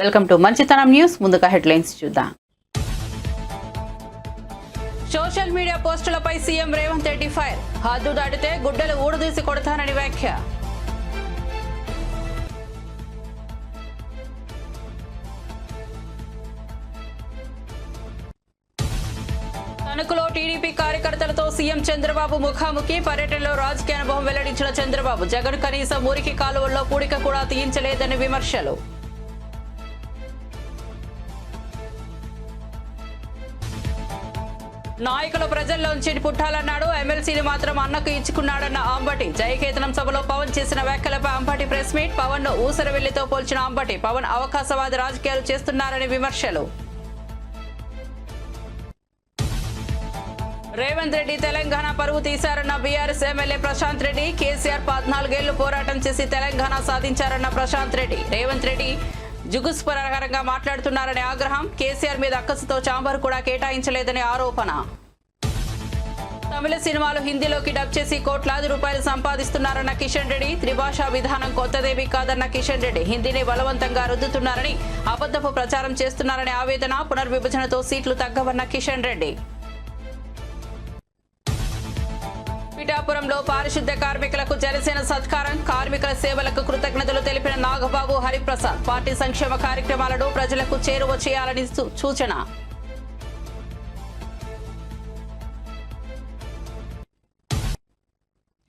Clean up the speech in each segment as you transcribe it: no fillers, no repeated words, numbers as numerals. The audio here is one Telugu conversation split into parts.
వెల్కమ్ టు మంచితనం న్యూస్. ముందుగా హెడ్లైన్స్ చూద్దాం. సోషల్ మీడియా పోస్టులపై సీఎం రేవంత్ రెడ్డి ఫైర్. హద్దు దాటితే గుడ్డలు ఊడదీసి కొడతానని వ్యాఖ్య. తణుకులో టీడీపీ కార్యకర్తలతో సీఎం చంద్రబాబు ముఖాముఖి. పర్యటనలో రాజకీయ అనుభవం వెల్లడించిన చంద్రబాబు. జగన్ కనీసం మురికి కాలువల్లో పూడిక కూడా తీయించలేదని విమర్శలు. నాయకులు ప్రజల్లోంచి పుట్టాలన్నాడు. ఎమ్మెల్సీని మాత్రం అన్నకు ఇచ్చుకున్నాడన్న అంబటి. జయకేతనం సభలో పవన్ చేసిన వ్యాఖ్యలపై అంబటి ప్రెస్ మీట్. పవన్ ను ఊసరవెల్లితో పోల్చిన అంబటి. పవన్ అవకాశవాద రాజకీయాలు చేస్తున్నారని విమర్శలు. రేవంత్ రెడ్డి తెలంగాణ పరువు తీశారన్న బీఆర్ఎస్ ఎమ్మెల్యే ప్రశాంత్ రెడ్డి. కేసీఆర్ 14 ఏళ్లు పోరాటం చేసి తెలంగాణ సాధించారన్న ప్రశాంత్ రెడ్డి. రేవంత్ రెడ్డి జుగుస్పరకరంగా మాట్లాడుతున్నారనే ఆగ్రహం. కేసీఆర్ మీద అక్కసుతో చాంబర్ కూడా కేటాయించలేదని ఆరోపణ. తమిళ సినిమాలు హిందీలోకి డబ్ చేసి కోట్లాది రూపాయలు సంపాదిస్తున్నారన్న కిషన్ రెడ్డి. త్రిభాషా విధానం కొత్తదేమీ కాదన్న కిషన్ రెడ్డి. హిందీని బలవంతంగా రుద్దుతున్నారని, అబద్ధపు ప్రచారం చేస్తున్నారనే ఆవేదన. పునర్విభజనతో సీట్లు తగ్గవన్న కిషన్ రెడ్డి. పిఠాపురంలో పారిశుద్ధ్య కార్మికులకు జనసేన సత్కారం. కార్మికుల సేవలకు కృతజ్ఞతలు తెలిపిన నాగబాబు, హరిప్రసాద్. పార్టీ సంక్షేమ కార్యక్రమాలను ప్రజలకు చేరువ చేయాలని సూచన.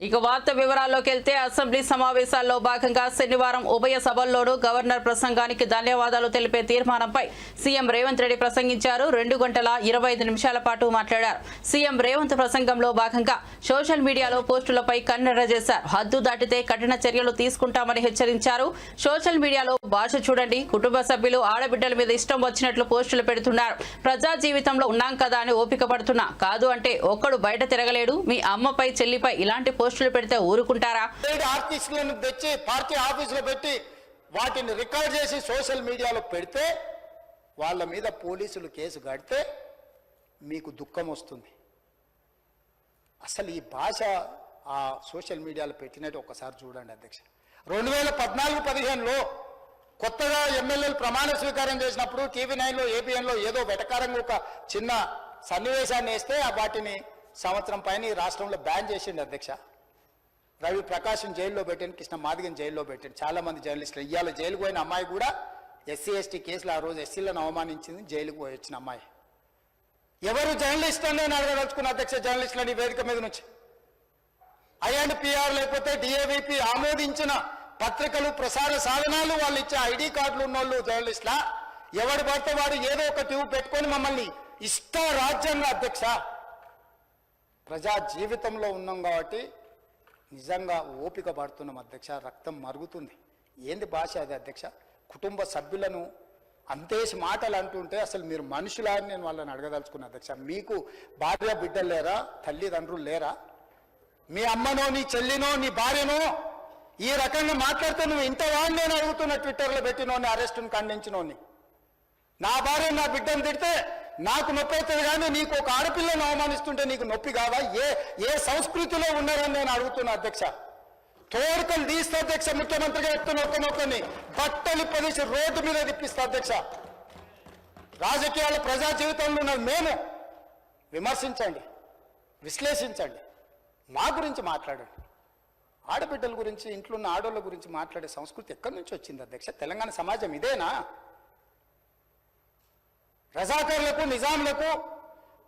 ఇక వార్త వివరాల్లోకి వెళ్తే, అసెంబ్లీ సమావేశాల్లో భాగంగా శనివారం ఉభయ సభల్లోనూ గవర్నర్ ప్రసంగానికి ధన్యవాదాలు తెలిపే తీర్మానంపై సీఎం రేవంత్ రెడ్డి ప్రసంగించారు. 2 గంటల 25 నిమిషాల పాటు మాట్లాడారు. సీఎం రేవంత్ ప్రసంగంలో భాగంగా సోషల్ మీడియాలో పోస్టులపై కన్నెర్ర చేశారు. హద్దు దాటితే కఠిన చర్యలు తీసుకుంటామని హెచ్చరించారు. సోషల్ మీడియాలో భాష చూడండి. కుటుంబ సభ్యులు ఆడబిడ్డల మీద ఇష్టం వచ్చినట్లు పోస్టులు పెడుతున్నారు. ప్రజా జీవితంలో ఉన్నాం కదా అని ఓపిక పడుతున్నా. కాదు అంటే ఒక్కడు బయట తిరగలేడు. మీ అమ్మపై చెల్లిపై ఇలాంటి పోస్టులు పెడితే ఊరుకుంటారా? ఆర్టిస్టులను తెచ్చి పార్టీ ఆఫీసులో పెట్టి వాటిని రికార్డ్ చేసి సోషల్ మీడియాలో పెడితే వాళ్ళ మీద పోలీసులు కేసు కడితే మీకు దుఃఖం వస్తుంది. అసలు ఈ భాష ఆ సోషల్ మీడియాలో పెట్టినట్టు ఒకసారి చూడండి అధ్యక్ష. 2014-15లో కొత్తగా ఎమ్మెల్యేలు ప్రమాణ స్వీకారం చేసినప్పుడు TV9లో ABNలో ఏదో వెటకారంగా ఒక చిన్న సన్నివేశాన్ని వేస్తే వాటిని సంవత్సరం పైన ఈ రాష్ట్రంలో బ్యాన్ చేసిండు అధ్యక్ష. రవి ప్రకాశం జైల్లో పెట్టాను, కృష్ణ మాదిగని జైల్లో పెట్టాను. చాలా మంది జర్నలిస్టులు. ఇవాళ జైలుకు పోయిన అమ్మాయి కూడా SC/ST కేసులు ఆ రోజు ఎస్సీలను అవమానించింది, జైలుకు పోయి వచ్చిన అమ్మాయి. ఎవరు జర్నలిస్ట్ అని నేను అడగదలుచుకున్న అధ్యక్ష, జర్నలిస్టులని వేదిక మీద నుంచి. INPR లేకపోతే DAVP ఆమోదించిన పత్రికలు, ప్రసార సాధనాలు, వాళ్ళు ఇచ్చే ID కార్డులు ఉన్నోళ్ళు జర్నలిస్టులా? ఎవడు పడితే వాడు ఏదో ఒక ట్యూబ్ పెట్టుకొని మమ్మల్ని ఇష్ట రాజ్యంగా అధ్యక్ష. ప్రజా జీవితంలో ఉన్నాం కాబట్టి నిజంగా ఓపిక పడుతున్నాం అధ్యక్ష. రక్తం మరుగుతుంది. ఏంది భాష అది అధ్యక్ష? కుటుంబ సభ్యులను అంతేసి మాటలు అంటుంటే అసలు మీరు మనుషులా అని నేను వాళ్ళని అడగదలుచుకున్నా అధ్యక్ష. మీకు భార్య బిడ్డలు లేరా? తల్లిదండ్రులు లేరా? మీ అమ్మనో, నీ చెల్లినో, నీ భార్యనో ఈ రకంగా మాట్లాడితే నువ్వు ఇంతవాడిని నేను అడుగుతున్నా. ట్విట్టర్లో పెట్టినోని, అరెస్టును ఖండించినోని. నా భార్య నా బిడ్డను తిడితే నాకు నొప్పి అవుతుంది, కానీ నీకు ఒక ఆడపిల్లను అవమానిస్తుంటే నీకు నొప్పి కాదా? ఏ సంస్కృతిలో ఉన్నారని నేను అడుగుతున్నా అధ్యక్ష. తోడుకలు తీస్తే అధ్యక్ష, ముఖ్యమంత్రిగా చెప్తున్న ఒక్కనొక్కని బట్టలు పదిసి రోడ్డు మీద తిప్పిస్తా అధ్యక్ష. రాజకీయాలు ప్రజా జీవితంలో ఉన్న మేము విమర్శించండి, విశ్లేషించండి, మా గురించి మాట్లాడండి. ఆడబిడ్డల గురించి, ఇంట్లో ఉన్న ఆడోళ్ళ గురించి మాట్లాడే సంస్కృతి ఎక్కడి నుంచి వచ్చింది అధ్యక్ష? తెలంగాణ సమాజం ఇదేనా? రజాకర్లకు, నిజాంలకు,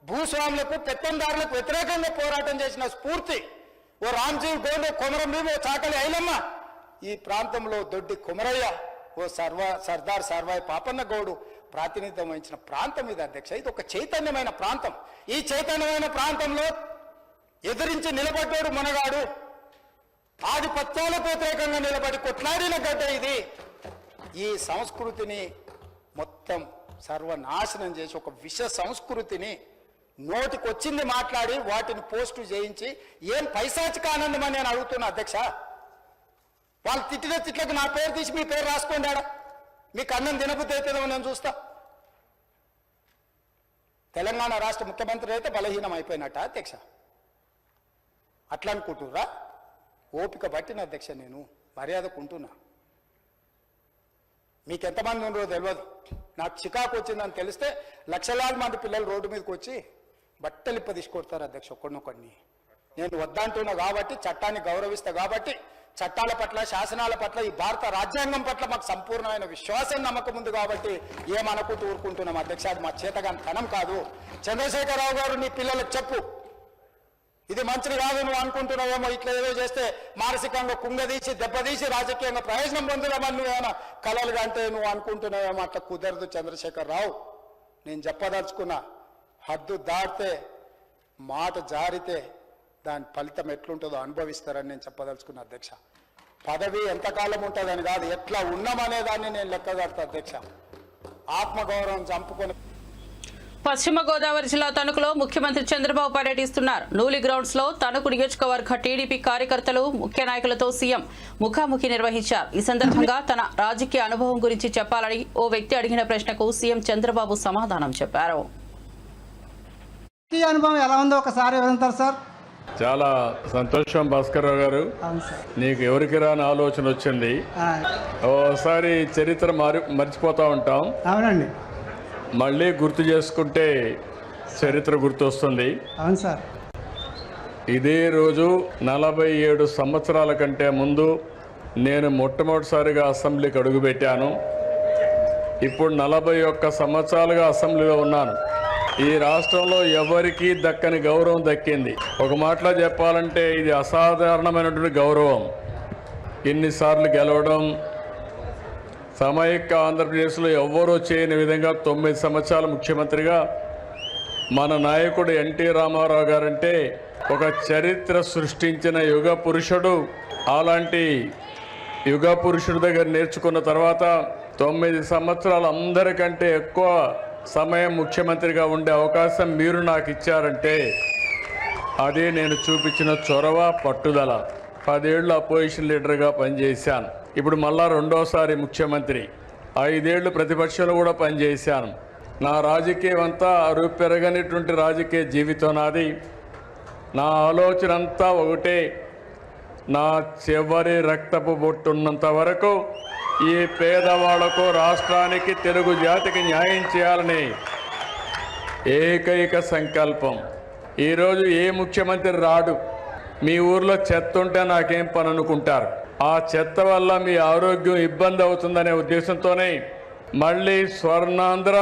భూస్వాములకు, పెత్తందారులకు వ్యతిరేకంగా పోరాటం చేసిన స్ఫూర్తి ఓ రామ్జీవ్ గోండు, కొమరం భీమ్, ఓ చాకలి ఐలమ్మ, ఈ ప్రాంతంలో దొడ్డి కొమరయ్య, ఓ సర్దార్ సర్వాయి పాపన్న గౌడు ప్రాతినిధ్యం వహించిన ప్రాంతం ఇది అధ్యక్ష. ఇది ఒక చైతన్యమైన ప్రాంతం. ఈ చైతన్యమైన ప్రాంతంలో ఎదిరించి నిలబడ్డాడు మనగాడు. ఆధిపత్యాలకు వ్యతిరేకంగా నిలబడి కొట్లాడిన గడ్డ ఇది. ఈ సంస్కృతిని మొత్తం సర్వనాశనం చేసి ఒక విష సంస్కృతిని నోటికొచ్చింది మాట్లాడి వాటిని పోస్టు చేయించి ఏం పైశాచిక ఆనందం అని నేను అడుగుతున్నా అధ్యక్ష. వాళ్ళు తిట్టిన తిట్లకు నా పేరు తీసి మీ పేరు రాసుకోండి. ఆడ మీకు అన్నం తినబుద్ధి అవుతుందో నేను చూస్తా. తెలంగాణ రాష్ట్ర ముఖ్యమంత్రి అయితే బలహీనం అయిపోయినట్ట అధ్యక్ష? అట్లా అనుకుంటుర్రా? ఓపిక పట్టిన అధ్యక్ష, నేను మర్యాదకుంటున్నా. మీకు ఎంతమంది ఉన్నారో తెలియదు. నాకు చికాకు వచ్చిందని తెలిస్తే లక్షలాది మంది పిల్లలు రోడ్డు మీదకి వచ్చి బట్టలు తీసుకొడతారు అధ్యక్ష ఒక్కడినొక్కడిని. నేను వద్దంటున్నా కాబట్టి, చట్టాన్ని గౌరవిస్తా కాబట్టి, చట్టాల పట్ల, శాసనాల పట్ల, ఈ భారత రాజ్యాంగం పట్ల మాకు సంపూర్ణమైన విశ్వాసం, నమ్మకం ఉంది కాబట్టి ఏమనుకుంటూ ఊరుకుంటున్నాం అధ్యక్ష. అది మా చేతగాని ధనం కాదు. చంద్రశేఖరరావు గారు నీ పిల్లలకు చెప్పు, ఇది మంచిది కాదు, నువ్వు అనుకుంటున్నావేమో ఇట్లా ఏదో చేస్తే మానసికంగా కుంగదీసి దెబ్బతీసి రాజకీయంగా ప్రయోజనం పొందుదామని నువ్వేమైనా కలలుగా అంటే నువ్వు అనుకుంటున్నావేమో. అట్లా కుదరదు చంద్రశేఖరరావు. నేను చెప్పదలుచుకున్నా, హద్దు దాటితే, మాట జారితే దాని ఫలితం ఎట్లుంటుందో అనుభవిస్తారని నేను చెప్పదలుచుకున్నా అధ్యక్ష. పదవి ఎంతకాలం ఉంటుందని కాదు, ఎట్లా ఉన్నామనే దాన్ని నేను లెక్కగడతా అధ్యక్ష. ఆత్మగౌరవం చంపుకొని పశ్చిమ గోదావరి జిల్లా తణుకులో ముఖ్యమంత్రి చంద్రబాబు పర్యటిస్తున్నారు. నూలి గ్రౌండ్స్ లో తణుకు నియోజకవర్గ టీడీపీ కార్యకర్తలు, ముఖ్య నాయకులతో సీఎం ముఖాముఖి నిర్వహించారు. ఈ సందర్భంగా తన రాజకీయ అనుభవం గురించి చెప్పాలని ఓ వ్యక్తి అడిగిన ప్రశ్నకు సీఎం చంద్రబాబు సమాధానం చెప్పారు. అనుభవం ఎలా ఉందో ఒకసారి వివరించారు సార్. చాలా సంతోషం భాస్కర్ రావు గారు, నీకు ఎవరికి రాని ఆలోచన వచ్చింది. ఓసారి చరిత్ర మర్చిపోతూ ఉంటాం, అవునండి, మళ్ళీ గుర్తు చేసుకుంటే చరిత్ర గుర్తొస్తుంది. అవును సార్. ఇదే రోజు 47 సంవత్సరాల కంటే ముందు నేను మొట్టమొదటిసారిగా అసెంబ్లీకి అడుగుపెట్టాను. ఇప్పుడు 41 సంవత్సరాలుగా అసెంబ్లీలో ఉన్నాను. ఈ రాష్ట్రంలో ఎవరికీ దక్కని గౌరవం దక్కింది. ఒక మాటలో చెప్పాలంటే ఇది అసాధారణమైనటువంటి గౌరవం. ఇన్నిసార్లు గెలవడం, సమైక్య ఆంధ్రప్రదేశ్లో ఎవ్వరూ చేయని విధంగా 9 సంవత్సరాల ముఖ్యమంత్రిగా మన నాయకుడు ఎన్టీ రామారావు గారంటే ఒక చరిత్ర సృష్టించిన యుగ పురుషుడు. అలాంటి యుగ పురుషుడి దగ్గర నేర్చుకున్న తర్వాత 9 సంవత్సరాలు అందరికంటే ఎక్కువ సమయం ముఖ్యమంత్రిగా ఉండే అవకాశం మీరు నాకు ఇచ్చారంటే అదే నేను చూపించిన చొరవ, పట్టుదల. 10 ఏళ్ళు అపోజిషన్ లీడర్గా పనిచేశాను. ఇప్పుడు మళ్ళా రెండోసారి ముఖ్యమంత్రి. 5 ఏళ్ళు ప్రతిపక్షంలో కూడా పనిచేశాను. నా రాజకీయం అంతా అరుపెరగనిటువంటి రాజకీయ జీవితం నాది. నా ఆలోచన అంతా ఒకటే, నా చివరి రక్తపు బొట్టున్నంత వరకు ఈ పేదవాళ్లకు, రాష్ట్రానికి, తెలుగు జాతికి న్యాయం చేయాలని ఏకైక సంకల్పం. ఈరోజు ఏ ముఖ్యమంత్రి రాడు, మీ ఊర్లో చెత్త ఉంటే నాకేం పని అనుకుంటారు. ఆ చెత్త వల్ల మీ ఆరోగ్యం ఇబ్బంది అవుతుందనే ఉద్దేశంతోనే మళ్ళీ స్వర్ణాంధ్ర,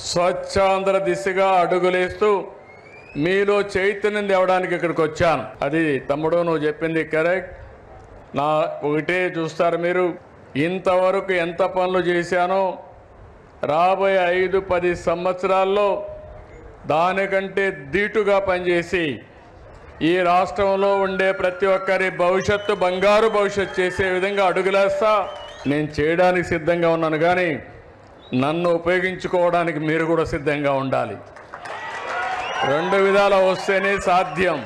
స్వచ్ఛాంధ్ర దిశగా అడుగులేస్తూ మీలో చైతన్యం తేవడానికి ఇక్కడికి వచ్చాను. అది తమ్ముడు నువ్వు చెప్పింది కరెక్ట్. నా ఒకటే చూస్తారు మీరు, ఇంతవరకు ఎంత పనులు చేశానో రాబోయే 5-10 సంవత్సరాల్లో దానికంటే ధీటుగా పనిచేసి ఈ రాష్ట్రంలో ఉండే ప్రతి ఒక్కరి భవిష్యత్తు బంగారు భవిష్యత్తు చేసే విధంగా అడుగులేస్తా. నేను చేయడానికి సిద్ధంగా ఉన్నాను, కానీ నన్ను ఉపయోగించుకోవడానికి మీరు కూడా సిద్ధంగా ఉండాలి. 2 విధాలు వస్తేనే సాధ్యం.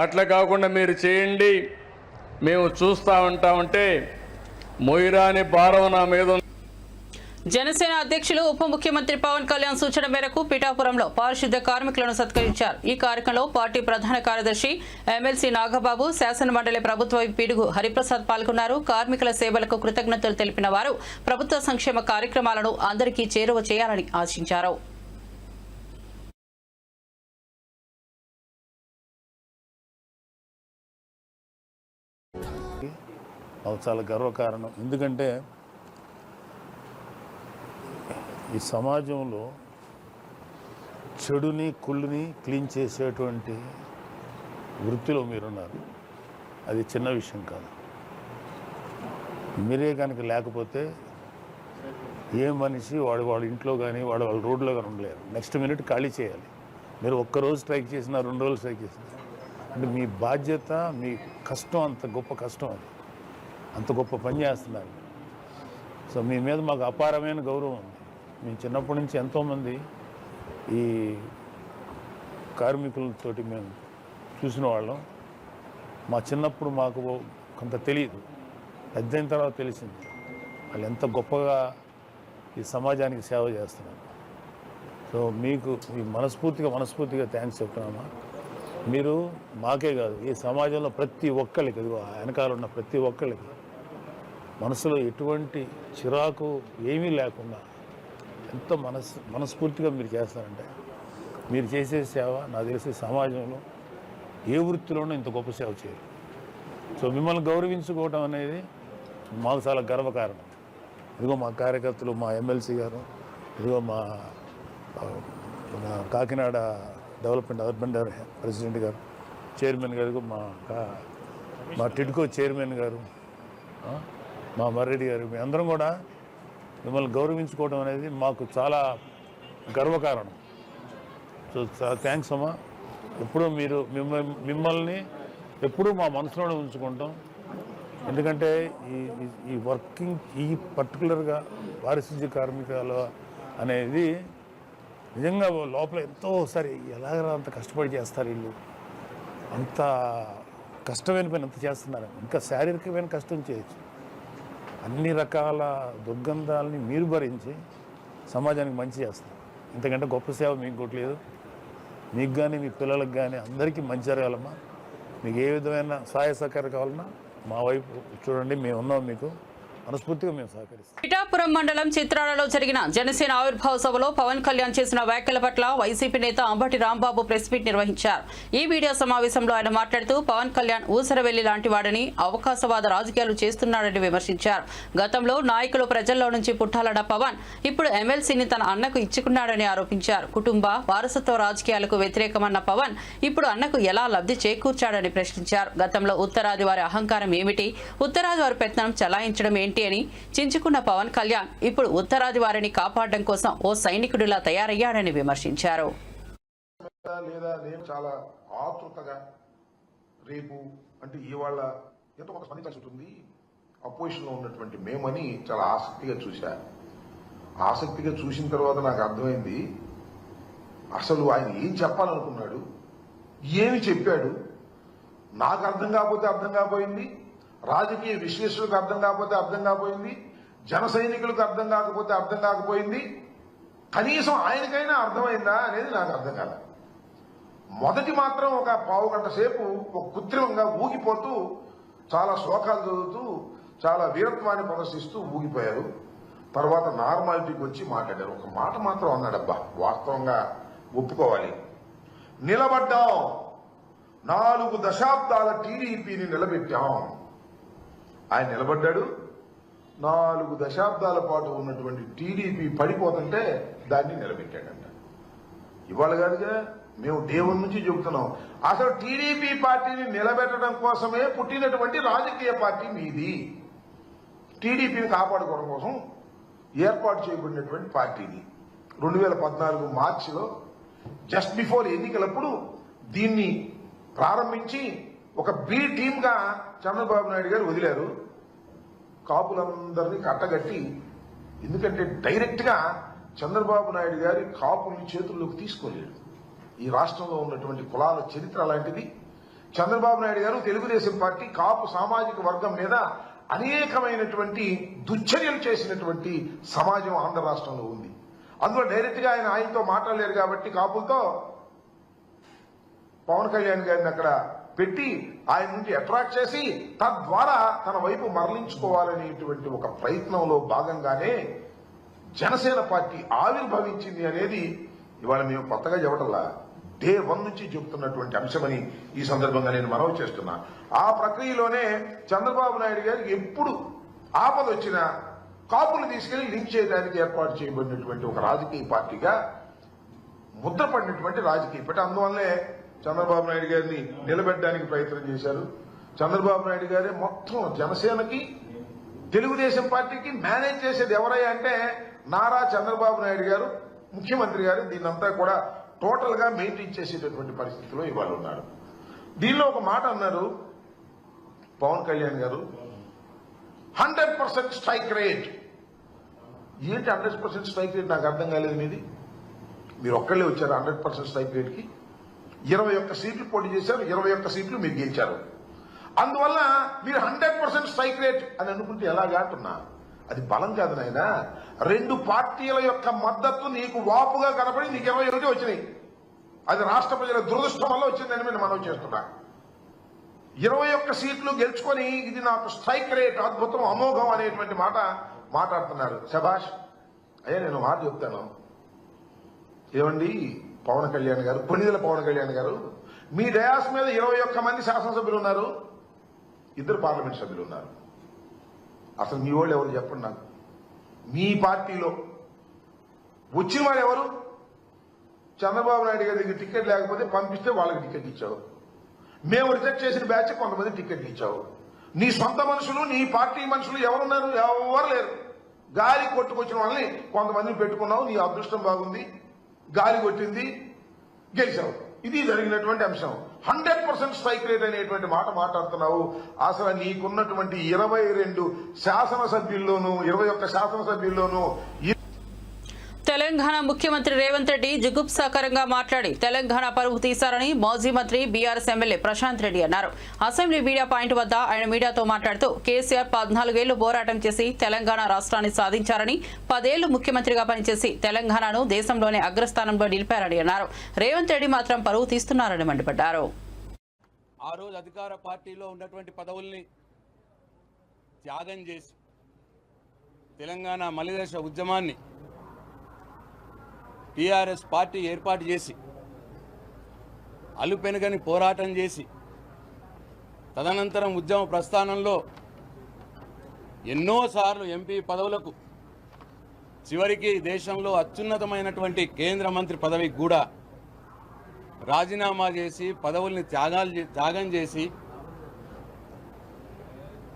అట్లా కాకుండా మీరు చేయండి, మేము చూస్తూ ఉంటామంటే మొయిరాని భారం నా మీద. జనసేన అధ్యక్షులు ఉప ముఖ్యమంత్రి పవన్ కళ్యాణ్ సూచన మేరకు పిఠాపురంలో పారిశుద్ధ్య కార్మికులను సత్కరించారు. ఈ కార్యక్రమంలో పార్టీ ప్రధాన కార్యదర్శి ఎమ్మెల్సీ నాగబాబు, శాసనమండలి ప్రభుత్వ పిడుగు హరిప్రసాద్ పాల్గొన్నారు. కార్మికుల సేవలకు కృతజ్ఞతలు తెలిపిన వారు ప్రభుత్వ సంక్షేమ కార్యక్రమాలను అందరికీ చేరువ చేయాలని ఆశించారు. చాలా గర్వకారణం. ఎందుకంటే ఈ సమాజంలో చెడుని, కుళ్ళుని క్లీన్ చేసేటువంటి వృత్తిలో మీరున్నారు. అది చిన్న విషయం కాదు. మీరే కనుక లేకపోతే ఏ మనిషి వాడి ఇంట్లో కానీ వాళ్ళ రోడ్లో కానీ ఉండలేరు. నెక్స్ట్ మినిట్ ఖాళీ చేయాలి. మీరు ఒక్కరోజు స్ట్రైక్ చేసినా, 2 రోజులు స్ట్రైక్ చేసినా, అంటే మీ బాధ్యత, మీ కష్టం అంత గొప్ప కష్టం, అది అంత గొప్ప పని చేస్తున్నారు. సో మీ మీద మాకు అపారమైన గౌరవం ఉంది. మేము చిన్నప్పటి నుంచి ఎంతోమంది ఈ కార్మికులతోటి మేము చూసిన వాళ్ళం. మా చిన్నప్పుడు మాకు కొంత తెలియదు, పెద్దయిన తర్వాత తెలిసింది వాళ్ళు ఎంత గొప్పగా ఈ సమాజానికి సేవ చేస్తున్నారు. సో మీకు ఈ మనస్ఫూర్తిగా థ్యాంక్స్ చెప్తున్నామా. మీరు మాకే కాదు, ఈ సమాజంలో ప్రతి ఒక్కరికి, వెనకాల ఉన్న ప్రతి ఒక్కరికి మనసులో ఎటువంటి చిరాకు ఏమీ లేకుండా ఎంత మనస్ఫూర్తిగా మీరు చేస్తారంటే మీరు చేసే సేవ నాకు తెలిసి సమాజంలో ఏ వృత్తిలోనూ ఇంత గొప్ప సేవ చేయరు. సో మిమ్మల్ని గౌరవించుకోవడం అనేది మాకు చాలా గర్వకారణం. ఇదిగో మా కార్యకర్తలు, మా ఎమ్మెల్సీ గారు, ఇదిగో మా కాకినాడ డెవలప్మెంట్ అర్బన్ ప్రెసిడెంట్ గారు, చైర్మన్ గారు, మా టిడ్కో చైర్మన్ గారు, మా మర్రెడ్డి గారు, మీ అందరం కూడా మిమ్మల్ని గౌరవించుకోవడం అనేది మాకు చాలా గర్వకారణం. సో థ్యాంక్స్ అమ్మా. ఎప్పుడూ మీరు మిమ్మల్ని ఎప్పుడూ మా మనసులోనే ఉంచుకుంటాం. ఎందుకంటే ఈ వర్కింగ్ ఈ పర్టికులర్గా పారిశుద్ధ్య కార్మికులు అనేది నిజంగా లోపల ఎంతో సరే ఎలాగ అంత కష్టపడి చేస్తారు వీళ్ళు, అంత కష్టమైన పని అంత చేస్తున్నారు. ఇంకా శారీరకమైన కష్టం చేయొచ్చు. అన్ని రకాల దుర్గంధాలని మీరు భరించి సమాజానికి మంచి చేస్తారు. ఇంతకంటే గొప్ప సేవ మీకు కొట్టలేదు. మీకు కానీ మీ పిల్లలకు కానీ అందరికీ మంచి జరగాలమ్మా. మీకు ఏ విధమైన సహాయ సహకారం కావాలన్నా మా వైపు చూడండి, మేము ఉన్నాం, మీకు మనస్ఫూర్తిగా మేము సహకరిస్తాం. పిఠాపురం మండలం చిత్రాలలో జరిగిన జనసేన ఆవిర్భావ సభలో పవన్ కళ్యాణ్ చేసిన వ్యాఖ్యల పట్ల వైసీపీ నేత అంబటి రాంబాబు ప్రెస్ మీట్ నిర్వహించారు. ఈ వీడియో సమావేశంలో ఆయన మాట్లాడుతూ పవన్ కళ్యాణ్ ఊసరవెల్లి లాంటి వాడని, అవకాశవాద రాజకీయాలు చేస్తున్నాడని విమర్శించారు. గతంలో నాయకులు ప్రజల్లో నుంచి పుట్టాలన్న పవన్ ఇప్పుడు ఎమ్మెల్సీని తన అన్నకు ఇచ్చుకున్నాడని ఆరోపించారు. కుటుంబ వారసత్వ రాజకీయాలకు వ్యతిరేకమన్న పవన్ ఇప్పుడు అన్నకు ఎలా లబ్ధి చేకూర్చాడని ప్రశ్నించారు. గతంలో ఉత్తరాది వారి అహంకారం ఏమిటి, ఉత్తరాది వారి పెత్తనం చలాయించడం ఏంటి అని చించుకున్న పవన్ కళ్యాణ్ ఇప్పుడు ఉత్తరాది వారిని కాపాడడం కోసం ఓ సైనికుడిలా తయారయ్యాడని విమర్శించారు. చాలా ఆతృతగా రేపు అంటే ఇవాళ ఎంతో కొంత స్పందించాల్సి ఉంటుంది. అపోజిషన్ లో ఉన్నటువంటి మేమని చాలా ఆసక్తిగా చూసిన తర్వాత నాకు అర్థమైంది అసలు ఆయన ఏం చెప్పాలనుకున్నాడు, ఏమి చెప్పాడు, నాకు అర్థం కాకపోతే అర్థం కాపోయింది, రాజకీయ విశ్లేషకులకు అర్థం కాకపోతే అర్థం కాపోయింది, జన సైనికులకు అర్థం కాకపోతే అర్థం కాకపోయింది, కనీసం ఆయనకైనా అర్థమైందా అనేది నాకు అర్థం కాదు. మొదటి మాత్రం ఒక పావు గంట సేపు ఒక కృత్రిమంగా ఊగిపోతూ చాలా శ్లోకాలు చదువుతూ చాలా వీరత్వాన్ని ప్రదర్శిస్తూ ఊగిపోయారు. తర్వాత నార్మాలిటీకి వచ్చి మాట్లాడారు. ఒక మాట మాత్రం అన్నాడబ్బా, వాస్తవంగా ఒప్పుకోవాలి, నిలబడ్డాం, 4 దశాబ్దాల టీడీపీని నిలబెట్టాం. ఆయన నిలబడ్డాడు. 4 దశాబ్దాల పాటు ఉన్నటువంటి టీడీపీ పడిపోతుంటే దాన్ని నిలబెట్టాడంట. ఇవాళ కాదుగా, మేము డే 1 నుంచి చెబుతున్నాం. అసలు టీడీపీ పార్టీని నిలబెట్టడం కోసమే పుట్టినటువంటి రాజకీయ పార్టీ మీది. టీడీపీని కాపాడుకోవడం కోసం ఏర్పాటు చేయబడినటువంటి పార్టీది. 2014 మార్చిలో జస్ట్ బిఫోర్ ఎన్నికలప్పుడు దీన్ని ప్రారంభించి ఒక బి టీమ్ గా చంద్రబాబు నాయుడు గారు వదిలారు. కాపులందరినీ కట్టగట్టి, ఎందుకంటే డైరెక్ట్ గా చంద్రబాబు నాయుడు గారి కాపుల్ని చేతుల్లోకి తీసుకోలేడు. ఈ రాష్ట్రంలో ఉన్నటువంటి కులాల చరిత్ర అలాంటిది. చంద్రబాబు నాయుడు గారు తెలుగుదేశం పార్టీ కాపు సామాజిక వర్గం మీద అనేకమైనటువంటి దుశ్చర్యలు చేసినటువంటి సమాజం ఆంధ్ర రాష్ట్రంలో ఉంది. అందులో డైరెక్ట్ గా ఆయనతో మాట్లాడలేరు కాబట్టి కాపులతో పవన్ కళ్యాణ్ గారిని అక్కడ పెట్టి ఆయన నుంచి అట్రాక్ట్ చేసి తద్వారా తన వైపు మరలించుకోవాలనేటువంటి ఒక ప్రయత్నంలో భాగంగానే జనసేన పార్టీ ఆవిర్భవించింది అనేది ఇవాళ మేము కొత్తగా చెప్పటంలా, డే 1 నుంచి చెబుతున్నటువంటి అంశమని ఈ సందర్భంగా నేను మనవి చేస్తున్నా. ఆ ప్రక్రియలోనే చంద్రబాబు నాయుడు గారికి ఎప్పుడు ఆపద వచ్చినా కాపులు తీసుకెళ్లి లింక్ చేయడానికి ఏర్పాటు చేయబడినటువంటి ఒక రాజకీయ పార్టీగా ముద్రపడినటువంటి రాజకీయ పార్టీ. అందువల్లే చంద్రబాబు నాయుడు గారిని నిలబెట్టడానికి ప్రయత్నం చేశారు. చంద్రబాబు నాయుడు గారే మొత్తం జనసేనకి తెలుగుదేశం పార్టీకి మేనేజ్ చేసేది ఎవరయ్యా అంటే నారా చంద్రబాబు నాయుడు గారు, ముఖ్యమంత్రి గారు దీన్నంతా కూడా టోటల్ గా మెయింటైన్ చేసేటటువంటి పరిస్థితిలో ఇవాళ ఉన్నారు. దీనిలో ఒక మాట అన్నారు పవన్ కళ్యాణ్ గారు, 100% స్ట్రైక్ రేట్. ఏంటి 100% స్ట్రైక్ రేట్? నాకు అర్థం కాలేదు. మీరు ఒక్కళ్ళే వచ్చారు 100% స్ట్రైక్ రేట్ కి. 21 సీట్లు పోటీ చేశారు, 21 సీట్లు మీరు గెలిచారు. అందువల్ల మీరు 100% స్ట్రైక్ రేట్ అని అనుకుంటే ఎలాగా అంటున్నా? అది బలం కాదు నాయన. 2 పార్టీల యొక్క మద్దతు నీకు వాపుగా కనపడి నీకు 21 వచ్చినాయి. అది రాష్ట్ర ప్రజల దురదృష్టం వల్ల వచ్చిందని నేను మనవి చేస్తున్నా. 21 సీట్లు గెలుచుకొని ఇది నాకు స్ట్రైక్ రేట్ అద్భుతం అమోఘం అనేటువంటి మాట మాట్లాడుతున్నారు. శభాష్ అయ్యా, నేను మాట చెప్తాను. ఏమండి పవన్ కళ్యాణ్ గారు, కొన్నిదల పవన్ కళ్యాణ్ గారు, మీ డయాస్ మీద 21 మంది శాసనసభ్యులు ఉన్నారు, 2 పార్లమెంట్ సభ్యులు ఉన్నారు. అసలు మీ వాళ్ళు ఎవరు చెప్పండి నాకు. మీ పార్టీలో వచ్చిన వాళ్ళు ఎవరు? చంద్రబాబు నాయుడు గారి దగ్గర టికెట్ లేకపోతే పంపిస్తే వాళ్ళకి టికెట్ ఇచ్చావు. మేము రిజెక్ట్ చేసిన బ్యాచ్ కొంతమంది టికెట్ ఇచ్చావు. నీ సొంత మనుషులు, నీ పార్టీ మనుషులు ఎవరున్నారు? ఎవరు లేరు. గాలి కొట్టుకొచ్చిన వాళ్ళని కొంతమందిని పెట్టుకున్నావు. నీ అదృష్టం బాగుంది, గాలి కొట్టింది, గెలిచావు. ఇది జరిగినటువంటి అంశం. 100% స్ట్రైక్ రేట్ అనేటువంటి మాట మాట్లాడుతున్నావు. అసలు నీకున్నటువంటి 22 శాసనసభ్యుల్లోనూ 21 శాసనసభ్యుల్లోనూ తెలంగాణ ముఖ్యమంత్రి రేవంత్ రెడ్డి జుగుప్సాకరంగా మాట్లాడి తెలంగాణ పరువు తీశారని మాజీ మంత్రి బీఆర్ఎస్ ఎమ్మెల్యే ప్రశాంత్ రెడ్డి అన్నారు. అసెంబ్లీ మీడియా పాయింట్ వద్ద ఆయన మీడియాతో మాట్లాడుతూ కేసీఆర్ 14 ఏళ్లు పోరాటం చేసి తెలంగాణ రాష్ట్రాన్ని సాధించారని, 10 ఏళ్లు ముఖ్యమంత్రిగా పనిచేసి తెలంగాణను దేశంలోనే అగ్రస్థానంలో నిలిపారని అన్నారు. రేవంత్ రెడ్డి మాత్రం పరువు తీస్తున్నారని మండిపడ్డారు. ఆ రోజు అధికార పార్టీలో ఉన్నటువంటి పదవుల్ని త్యాగం చేసి తెలంగాణ మలిదశ ఉద్యమాన్ని టీఆర్ఎస్ పార్టీ ఏర్పాటు చేసి అలుపెనగని పోరాటం చేసి తదనంతరం ఉద్యమ ప్రస్థానంలో ఎన్నోసార్లు ఎంపీ పదవులకు, చివరికి దేశంలో అత్యున్నతమైనటువంటి కేంద్ర మంత్రి పదవికి కూడా రాజీనామా చేసి పదవుల్ని త్యాగం చేసి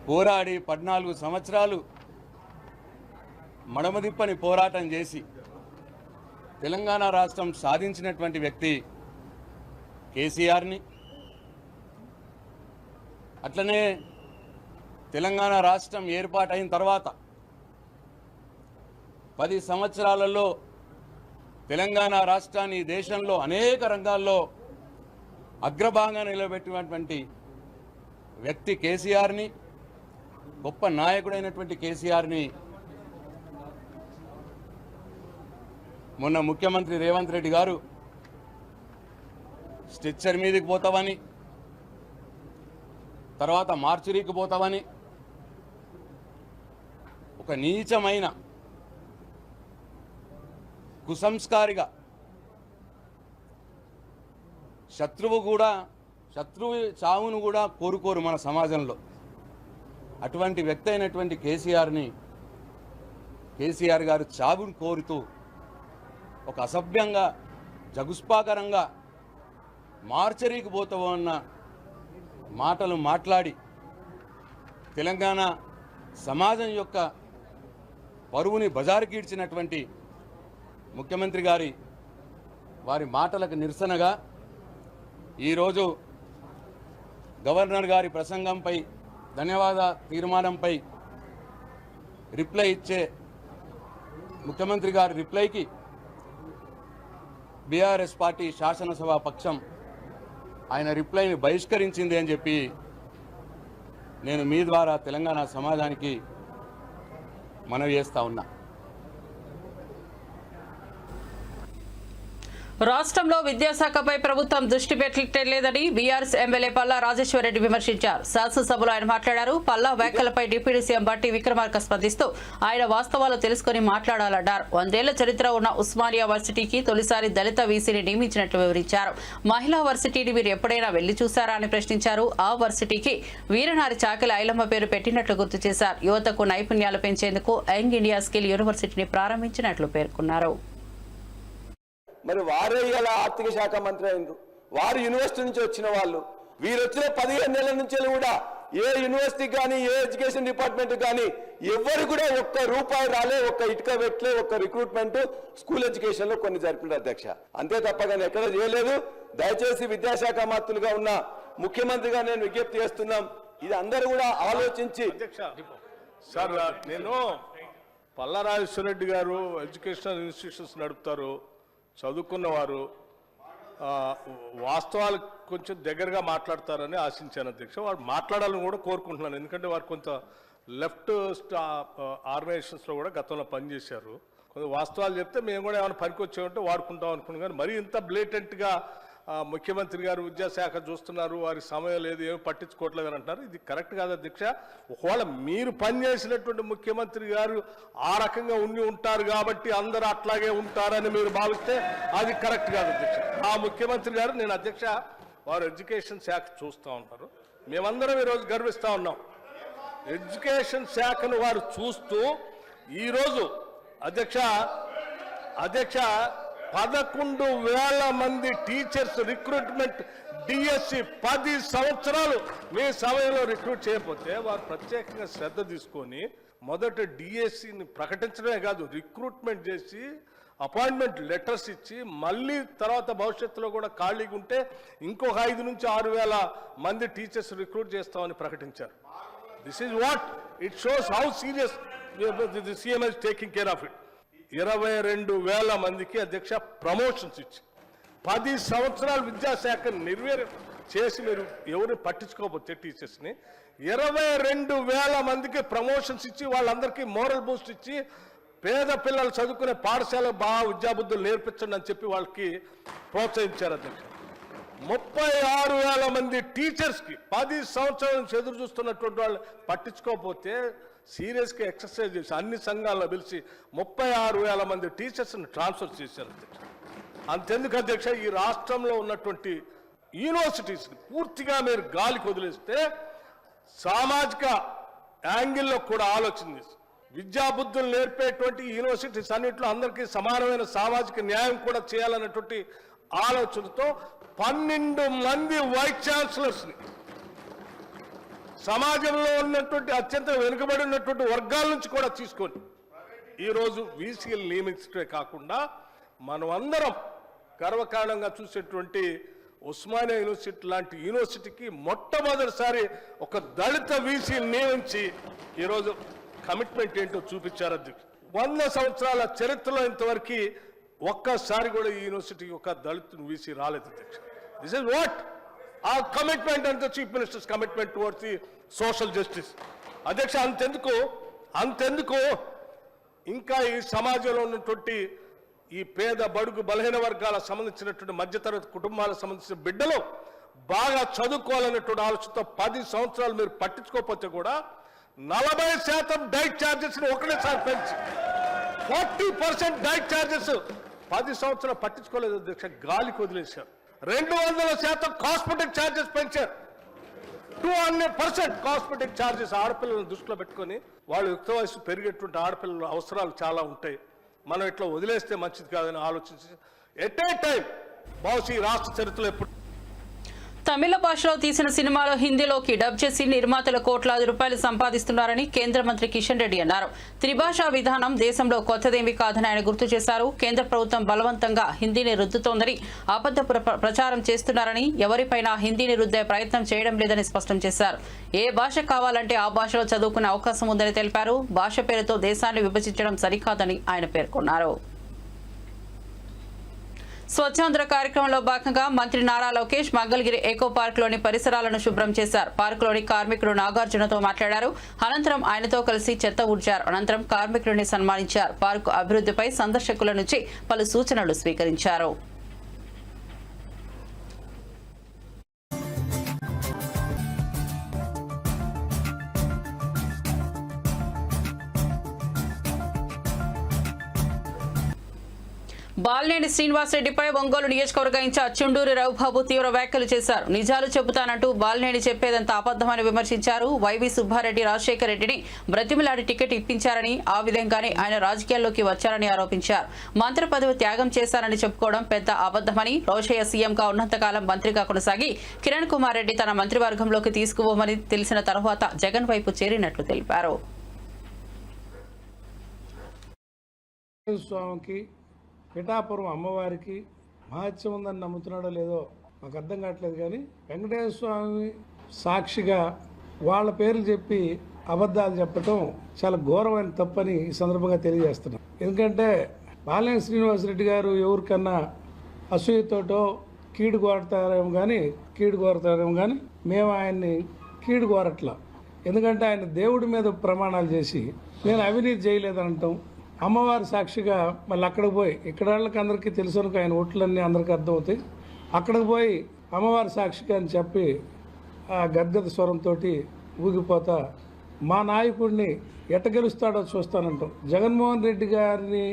పోరాడి 14 సంవత్సరాలు మడమదిప్పని పోరాటం చేసి తెలంగాణ రాష్ట్రం సాధించినటువంటి వ్యక్తి కేసీఆర్ని, అట్లనే తెలంగాణ రాష్ట్రం ఏర్పాటైన తర్వాత 10 సంవత్సరాలలో తెలంగాణ రాష్ట్రాన్ని దేశంలో అనేక రంగాల్లో అగ్రభాగంగా నిలబెట్టినటువంటి వ్యక్తి కేసీఆర్ని, గొప్ప నాయకుడైనటువంటి కేసీఆర్ని మొన్న ముఖ్యమంత్రి రేవంత్ రెడ్డి గారు స్ట్రెచ్చర్ మీదకి పోతావని, తర్వాత మార్చురీకి పోతావని ఒక నీచమైన కుసంస్కారిగా శత్రువు చావును కూడా కోరుకోరు మన సమాజంలో. అటువంటి వ్యక్తి అయినటువంటి కేసీఆర్ గారు చావును కోరుతూ ఒక అసభ్యంగా, జగుస్పాకరంగా మార్చరీకి పోతావో అన్న మాటలు మాట్లాడి తెలంగాణ సమాజం యొక్క పరువుని బజారుకీడ్చినటువంటి ముఖ్యమంత్రి వారి మాటలకు నిరసనగా ఈరోజు గవర్నర్ గారి ప్రసంగంపై ధన్యవాద తీర్మానంపై రిప్లై ఇచ్చే ముఖ్యమంత్రి గారి రిప్లైకి బీఆర్ఎస్ పార్టీ శాసనసభ పక్షం ఆయన రిప్లైని బహిష్కరించింది అని చెప్పి నేను మీ ద్వారా తెలంగాణ సమాజానికి మనవి చేస్తా ఉన్నా. రాష్ట్రంలో విద్యాశాఖపై ప్రభుత్వం దృష్టి పెట్టలేదని బీఆర్ఎస్ ఎమ్మెల్యే పల్లా రాజేశ్వరరెడ్డి విమర్శించారు. శాసనసభలో ఆయన మాట్లాడారు. పల్లా వ్యాఖ్యలపై డిప్యూటీ సీఎం బట్టి విక్రమార్క స్పందిస్తూ ఆయన వాస్తవాలు తెలుసుకుని మాట్లాడాలన్నారు. 100 ఏళ్ల చరిత్ర ఉన్న ఉస్మానియా వర్సిటీకి తొలిసారి దళిత వీసీని నియమించినట్లు వివరించారు. మహిళా వర్సిటీని మీరు ఎప్పుడైనా వెళ్లి చూశారా అని ప్రశ్నించారు. ఆ వర్సిటీకి వీరనారి చాకలి ఐలమ్మ పేరు పెట్టినట్లు గుర్తు చేశారు. యువతకు నైపుణ్యాలు పెంచేందుకు యంగ్ ఇండియా స్కిల్ యూనివర్సిటీని ప్రారంభించినట్లు పేర్కొన్నారు. మరి వారే ఇలా ఆర్థిక శాఖ మంత్రి అయింది, వారు యూనివర్సిటీ నుంచి వచ్చిన వాళ్ళు. వీరు వచ్చిన 15 నెలల నుంచి కూడా ఏ యూనివర్సిటీకి కానీ ఏ ఎడ్యుకేషన్ డిపార్ట్మెంట్ కానీ ఎవరు కూడా ఒక్క రూపాయి రాలే, ఒక్క ఇటుక పెట్టలే, ఒక్క రిక్రూట్మెంట్ స్కూల్ ఎడ్యుకేషన్ లో కొన్ని జరిపినారు అధ్యక్ష. అంతే తప్ప కానీ ఎక్కడ చేయలేదు. దయచేసి విద్యాశాఖ మంత్రులుగా ఉన్న ముఖ్యమంత్రిగా నేను విజ్ఞప్తి చేస్తున్నాం, ఇది అందరూ కూడా ఆలోచించి. సార్, నేను పల్లా రాజేశ్వరరెడ్డి గారు ఎడ్యుకేషనల్ ఇన్స్టిట్యూషన్స్ నడుపుతారు, చదువుకున్నవారు, వాస్తవాలు కొంచెం దగ్గరగా మాట్లాడతారని ఆశించాను అధ్యక్ష. వారు మాట్లాడాలని కూడా కోరుకుంటున్నాను, ఎందుకంటే వారు కొంత లెఫ్ట్ ఆర్గనైజేషన్స్లో కూడా గతంలో పనిచేశారు. కొంత వాస్తవాలు చెప్తే మేము కూడా ఏమైనా పనికి వచ్చామంటే వాడుకుంటాం అనుకున్నాం. కానీ మరీ ఇంత బ్లేటెంట్గా ముఖ్యమంత్రి గారు విద్యాశాఖ చూస్తున్నారు, వారి సమయం లేదు, ఏమి పట్టించుకోవట్లేదు అని అంటున్నారు. ఇది కరెక్ట్ కాదు అధ్యక్ష. ఒకవేళ మీరు పనిచేసినటువంటి ముఖ్యమంత్రి గారు ఆ రకంగా ఉంటారు కాబట్టి అందరూ అట్లాగే ఉంటారని మీరు భావిస్తే అది కరెక్ట్ కాదు అధ్యక్ష. ఆ ముఖ్యమంత్రి గారు, నేను అధ్యక్ష, వారు ఎడ్యుకేషన్ శాఖ చూస్తూ ఉంటారు. మేమందరం ఈరోజు గర్విస్తూ ఉన్నాం. ఎడ్యుకేషన్ శాఖను వారు చూస్తూ ఈరోజు అధ్యక్ష 11,000 మంది టీచర్స్ రిక్రూట్మెంట్ డిఎస్సి 10 సంవత్సరాలు మీ సమయంలో రిక్రూట్ చేయకపోతే వారు ప్రత్యేకంగా శ్రద్ధ తీసుకొని మొదట డిఎస్సిని ప్రకటించడమే కాదు, రిక్రూట్మెంట్ చేసి అపాయింట్మెంట్ లెటర్స్ ఇచ్చి మళ్ళీ తర్వాత భవిష్యత్తులో కూడా ఖాళీగా ఉంటే ఇంకొక 5 నుంచి 6,000 మంది టీచర్స్ రిక్రూట్ చేస్తామని ప్రకటించారు. This is what it shows how serious the CM is taking care of it. 22,000 మందికి అధ్యక్ష ప్రమోషన్స్ ఇచ్చి 10 సంవత్సరాలు విద్యాశాఖ నిర్వీర్యం చేసి మీరు ఎవరు పట్టించుకోకపోతే టీచర్స్ని 22,000 మందికి ప్రమోషన్స్ ఇచ్చి వాళ్ళందరికీ మోరల్ బూస్ట్ ఇచ్చి పేద పిల్లలు చదువుకునే పాఠశాల బాగా విద్యాబుద్ధులు నేర్పించండి అని చెప్పి వాళ్ళకి ప్రోత్సహించారు అధ్యక్ష. 36,000 మంది టీచర్స్కి 10 సంవత్సరాల నుంచి ఎదురు చూస్తున్నటువంటి వాళ్ళు పట్టించుకోకపోతే సీరియస్గా ఎక్సర్సైజ్ చేసి అన్ని సంఘాల్లో పిలిచి 36,000 మంది టీచర్స్ని ట్రాన్స్ఫర్ చేశారు అధ్యక్ష. అంతెందుకు అధ్యక్ష, ఈ రాష్ట్రంలో ఉన్నటువంటి యూనివర్సిటీస్ని పూర్తిగా మీరు గాలికి వదిలేస్తే సామాజిక యాంగిల్లో కూడా ఆలోచన చేసి విద్యాబుద్ధులు నేర్పేటువంటి యూనివర్సిటీస్ అన్నింటిలో అందరికీ సమానమైన సామాజిక న్యాయం కూడా చేయాలన్నటువంటి ఆలోచనతో 12 మంది వైస్ ఛాన్సలర్స్ని సమాజంలో ఉన్నటువంటి అత్యంత వెనుకబడి ఉన్నటువంటి వర్గాల నుంచి కూడా తీసుకొని ఈరోజు వీసీలు నియమించడమే కాకుండా మనం అందరం గర్వకారణంగా చూసేటువంటి ఉస్మానియా యూనివర్సిటీ లాంటి యూనివర్సిటీకి మొట్టమొదటిసారి ఒక దళిత వీసీని నియమించి ఈరోజు కమిట్మెంట్ ఏంటో చూపించారు అధ్యక్ష. 100 సంవత్సరాల చరిత్రలో ఇంతవరకు ఒక్కసారి కూడా ఈ యూనివర్సిటీకి ఒక దళిత వీసీ రాలేదు అధ్యక్ష. This is what our commitment and the Chief Minister's commitment towards the social justice. అధ్యక్ష, అంతెందుకు ఇంకా ఈ సమాజంలో ఉన్నటువంటి ఈ పేద బడుగు బలహీన వర్గాలకు సంబంధించినటువంటి మధ్యతరగతి కుటుంబాలకు సంబంధించిన బిడ్డలు బాగా చదువుకోవాలనేటువంటి ఆలోచనతో 10 సంవత్సరాలు మీరు పట్టించుకోకపోతే కూడా 40% డైట్ ఛార్జెస్ ఒకటేసారి పెంచి 40% డైట్ ఛార్జెస్ 10 సంవత్సరాలు పట్టించుకోలేదు అధ్యక్ష, గాలికి వదిలేశారు. 200% కాస్మెటిక్ ఛార్జెస్ పెంచారు. 200% కాస్మెటిక్ ఛార్జెస్ ఆడపిల్లలను దృష్టిలో పెట్టుకొని వాళ్ళు యుక్త వయసు పెరిగేటువంటి ఆడపిల్లల అవసరాలు చాలా ఉంటాయి, మనం ఇట్లా వదిలేస్తే మంచిది కాదని ఆలోచించి ఎట్ ఏ టైం బహుశా ఈ రాష్ట్ర చరిత్రలో ఎప్పుడు తమిళ భాషలో తీసిన సినిమాలో హిందీలోకి డబ్ చేసి నిర్మాతలు కోట్లాది రూపాయలు సంపాదిస్తున్నారని కేంద్ర మంత్రి కిషన్ రెడ్డి అన్నారు. త్రిభాషా విధానం దేశంలో కొత్తదేమీ కాదని ఆయన గుర్తు చేశారు. కేంద్ర ప్రభుత్వం బలవంతంగా హిందీని రుద్దుతోందని, అబద్ధ ప్రచారం చేస్తున్నారని, ఎవరిపైనా హిందీని రుద్దే ప్రయత్నం చేయడం లేదని స్పష్టం చేశారు. ఏ భాష కావాలంటే ఆ భాషలో చదువుకునే అవకాశం ఉందని తెలిపారు. భాష పేరుతో దేశాన్ని విభజించడం సరికాదని ఆయన పేర్కొన్నారు. స్వచ్ఛాంధ్ర కార్యక్రమంలో భాగంగా మంత్రి నారా లోకేష్ మంగళగిరి ఎకో పార్క్ లోని పరిసరాలను శుభ్రం చేశారు. పార్కులోని కార్మికుడు నాగార్జునతో మాట్లాడారు. అనంతరం ఆయనతో కలిసి చెత్త ఊడ్చారు. అనంతరం కార్మికుడిని సన్మానించారు. పార్కు అభివృద్ధిపై సందర్శకుల నుంచి పలు సూచనలు స్వీకరించారు. బాలినేని శ్రీనివాసరెడ్డిపై ఒంగోలు నియోజకవర్గ ఇన్ఛార్జ్ చుండూరి రఘుబాబు తీవ్ర వ్యాఖ్యలు చేశారు. నిజాలు చెబుతానంటూ బాలినేని చెప్పేదంతా అబద్దమని విమర్శించారు. వైవి సుబ్బారెడ్డి రాజశేఖర రెడ్డిని బ్రతిమిలాడి టికెట్ ఇప్పించారని, ఆ విధంగానే ఆయన రాజకీయాల్లోకి వచ్చారని ఆరోపించారు. మంత్రి పదవి త్యాగం చేశారని చెప్పుకోవడం పెద్ద అబద్దమని, రోషయ్య సీఎంగా ఉన్నంతకాలం మంత్రిగా కొనసాగి కిరణ్ కుమార్ రెడ్డి తన మంత్రివర్గంలోకి తీసుకుపోమని తెలిసిన తర్వాత జగన్ వైపు చేరినట్లు తెలిపారు. పిఠాపురం అమ్మవారికి మహత్యం ఉందని నమ్ముతున్నాడో లేదో మాకు అర్థం కావట్లేదు, కానీ వెంకటేశ్వర స్వామి సాక్షిగా వాళ్ళ పేర్లు చెప్పి అబద్ధాలు చెప్పడం చాలా ఘోరమైన తప్పని ఈ సందర్భంగా తెలియజేస్తున్నాం. ఎందుకంటే బాలినేని శ్రీనివాసరెడ్డి గారు ఎవరికన్నా అసూయతోటో కీడు కోరతారేమో కానీ మేము ఆయన్ని కీడు కోరట్లా. ఎందుకంటే ఆయన దేవుడి మీద ప్రమాణాలు చేసి నేను అవినీతి చేయలేదంటాం. అమ్మవారి సాక్షిగా మళ్ళీ అక్కడికి పోయి ఇక్కడ వాళ్ళకి అందరికీ తెలుసు, ఆయన ఓట్లన్నీ అందరికీ అర్థమవుతాయి. అక్కడికి పోయి అమ్మవారి సాక్షిగా అని చెప్పి ఆ గద్గద స్వరంతో ఊగిపోతా మా నాయకుడిని ఎట్ట గెలుస్తాడో చూస్తానంటాం. జగన్మోహన్ రెడ్డి గారిని